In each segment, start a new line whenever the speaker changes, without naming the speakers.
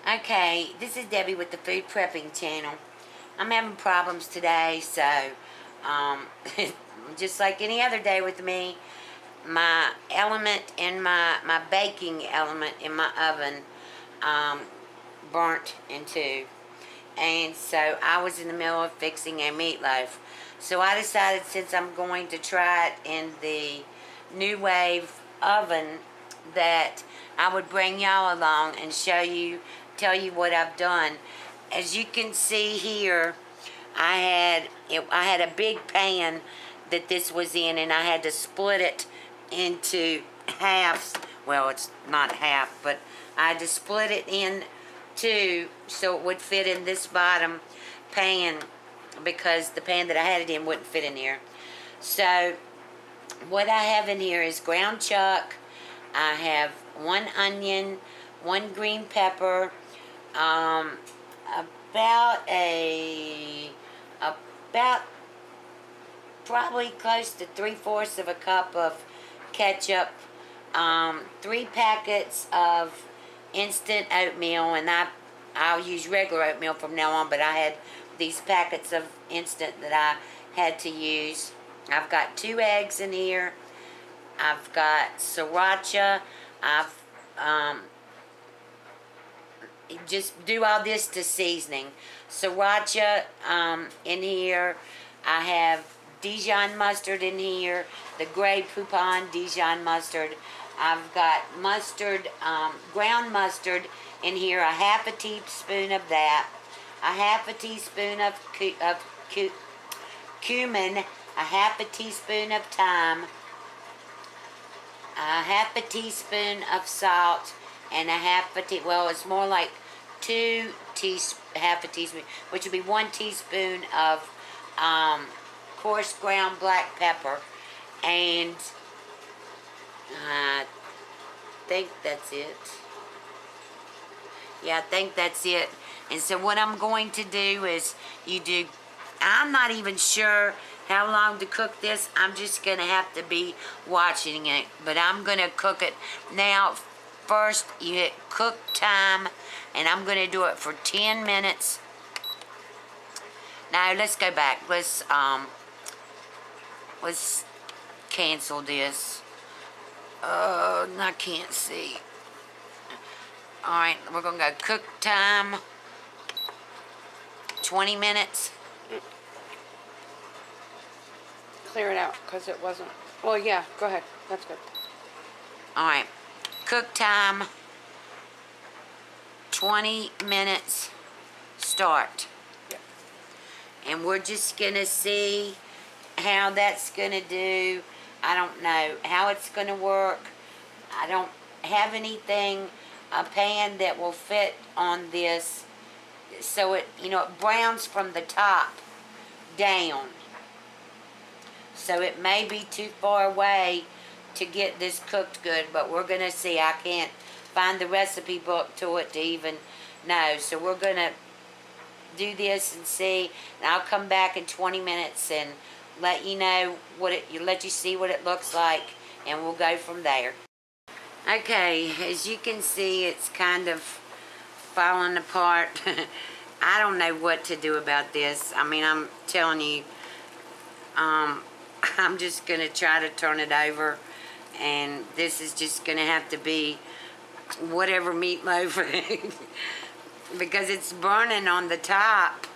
Okay, this is Debbie with the Food Prepping channel. I'm having problems today, so um, just like any other day with me, my element in my baking element in my oven um, burnt in two. And so I was in the middle of fixing a meatloaf. So I decided, since I'm going to try it in the NuWave Oven, that I would bring y'all along and tell you what I've done. As you can see here, I had a big pan that this was in, and I had to split it into halves. Well, it's not half, but I had to split it in two so it would fit in this bottom pan, because the pan that I had it in wouldn't fit in here. So what I have in here is ground chuck. I have one onion, one green pepper, about about probably close to 3/4 of a cup of ketchup, 3 packets of instant oatmeal, and I'll use regular oatmeal from now on, but I had these packets of instant that I had to use. I've got 2 eggs in here. I've got sriracha. I've just do all this to seasoning. Sriracha in here. I have Dijon mustard in here, the Grey Poupon Dijon mustard. I've got mustard, ground mustard in here, a half a teaspoon of that, a half a teaspoon of cumin, a half a teaspoon of thyme, a half a teaspoon of salt, and a half a well, it's more like half a teaspoon, which would be 1 teaspoon of coarse ground black pepper, and I think that's it. Yeah, I think that's it. And so what I'm going to do is I'm not even sure how long to cook this. I'm just going to have to be watching it. But I'm going to cook it now. First, you hit cook time, and I'm going to do it for 10 minutes. Now, let's go back. Let's cancel this. I can't see. Alright, we're going to go cook time, 20 minutes.
Clear it out, because it wasn't... Well, yeah, go ahead. That's good.
Alright, cook time, 20 minutes, start.
Yep.
And we're just going to see how that's going to do. I don't know how it's going to work. I don't have anything, a pan that will fit on this, so it browns from the top down. So it may be too far away to get this cooked good, but we're going to see. I can't find the recipe book to it to even know. So we're going to do this and see, and I'll come back in 20 minutes and let you know let you see what it looks like, and we'll go from there. Okay, as you can see, it's kind of falling apart. I don't know what to do about this. I mean, I'm telling you, I'm just going to try to turn it over, and this is just going to have to be whatever meatloaf, because it's burning on the top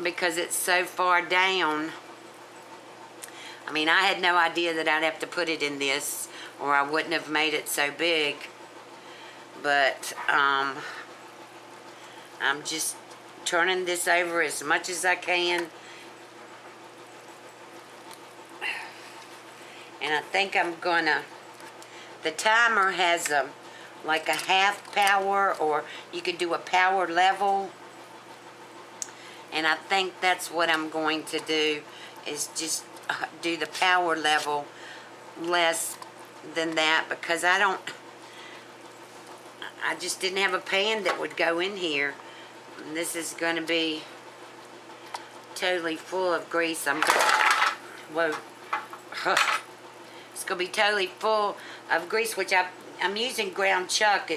because it's so far down. I mean, I had no idea that I'd have to put it in this, or I wouldn't have made it so big. But I'm just turning this over as much as I can. And I think I'm gonna, the timer has like a half power, or you could do a power level. And I think that's what I'm going to do, is just do the power level less than that, because I just didn't have a pan that would go in here. And this is going to be totally full of grease. Whoa. It's going to be totally full of grease, which I'm using ground chuck.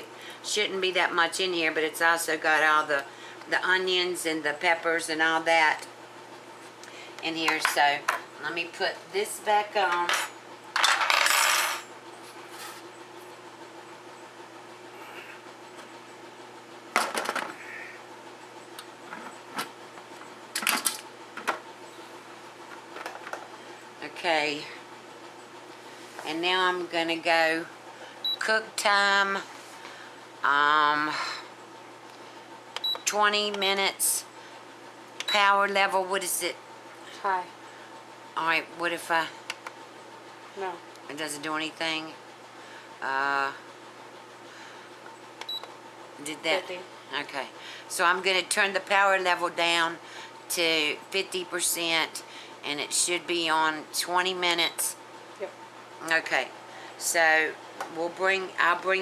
shouldn't be that much in here, but it's also got all the onions and the peppers and all that in here. So let me put this back on. Okay, and now I'm gonna go cook time, 20 minutes, power level, what is it?
Hi.
Alright, what if
No.
it doesn't do anything? Did that?
50.
Okay, so I'm gonna turn the power level down to 50%, and it should be on 20 minutes.
Yep.
Okay, so I'll bring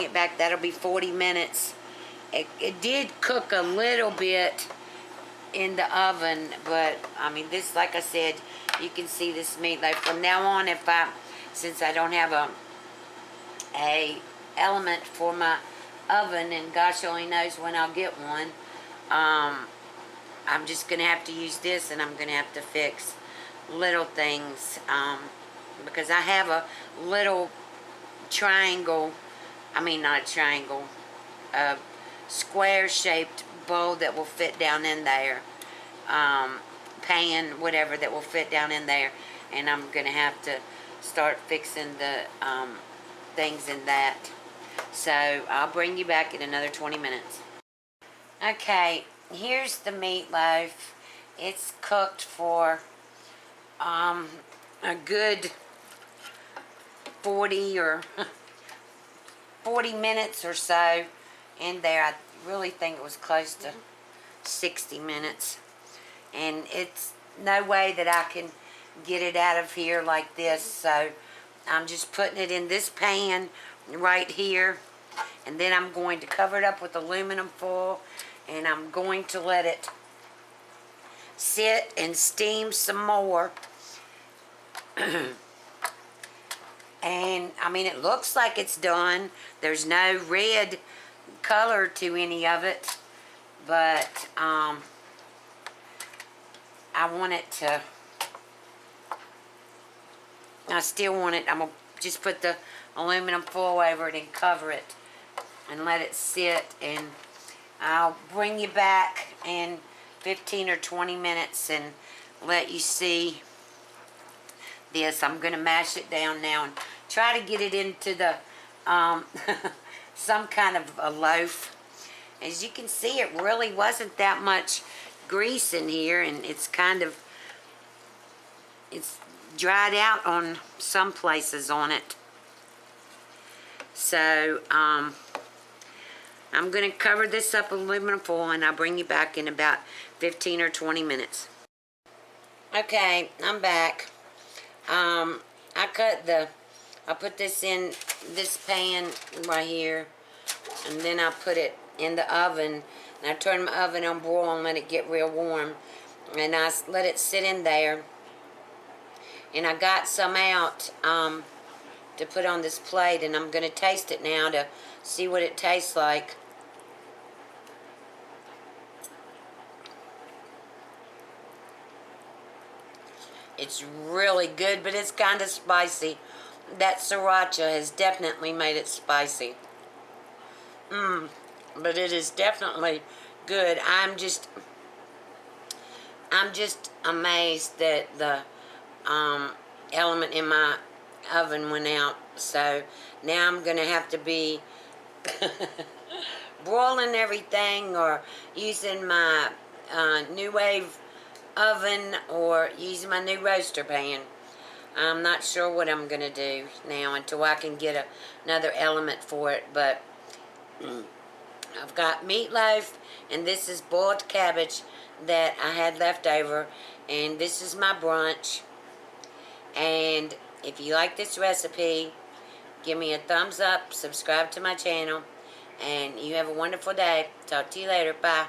it back. That'll be 40 minutes. It did cook a little bit in the oven, but I mean, this, like I said, you can see this meatloaf. From now on, since I don't have a element for my oven, and gosh only knows when I'll get one, I'm just gonna have to use this, and I'm gonna have to fix little things, because I have a little triangle, not a triangle, a square shaped bowl that will fit down in there, pan, whatever, that will fit down in there, and I'm gonna have to start fixing the things in that. So I'll bring you back in another 20 minutes. Okay, here's the meatloaf. It's cooked for a good 40 minutes or so in there. I really think it was close to 60 minutes. And it's no way that I can get it out of here like this, so I'm just putting it in this pan right here, and then I'm going to cover it up with aluminum foil, and I'm going to let it sit and steam some more. And it looks like it's done. There's no red color to any of it, but I want it to, I still want it. I'm gonna just put the aluminum foil over it and cover it and let it sit, and I'll bring you back in 15 or 20 minutes and let you see this. I'm going to mash it down now and try to get it into the some kind of a loaf. As you can see, it really wasn't that much grease in here, and it's dried out on some places on it. So I'm going to cover this up with aluminum foil, and I'll bring you back in about 15 or 20 minutes. Okay, I'm back. I put this in this pan right here, and then I put it in the oven, and I turn my oven on broil and let it get real warm, and I let it sit in there, and I got some out to put on this plate, and I'm going to taste it now to see what it tastes like. It's really good, but it's kind of spicy. That sriracha has definitely made it spicy. But it is definitely good. I'm just amazed that the element in my oven went out. So now I'm gonna have to be broiling everything, or using my NuWave Oven, or using my new roaster pan. I'm not sure what I'm gonna do now until I can get another element for it, but I've got meatloaf, and this is boiled cabbage that I had left over, and this is my brunch. And if you like this recipe, give me a thumbs up, subscribe to my channel, and you have a wonderful day. Talk to you later. Bye.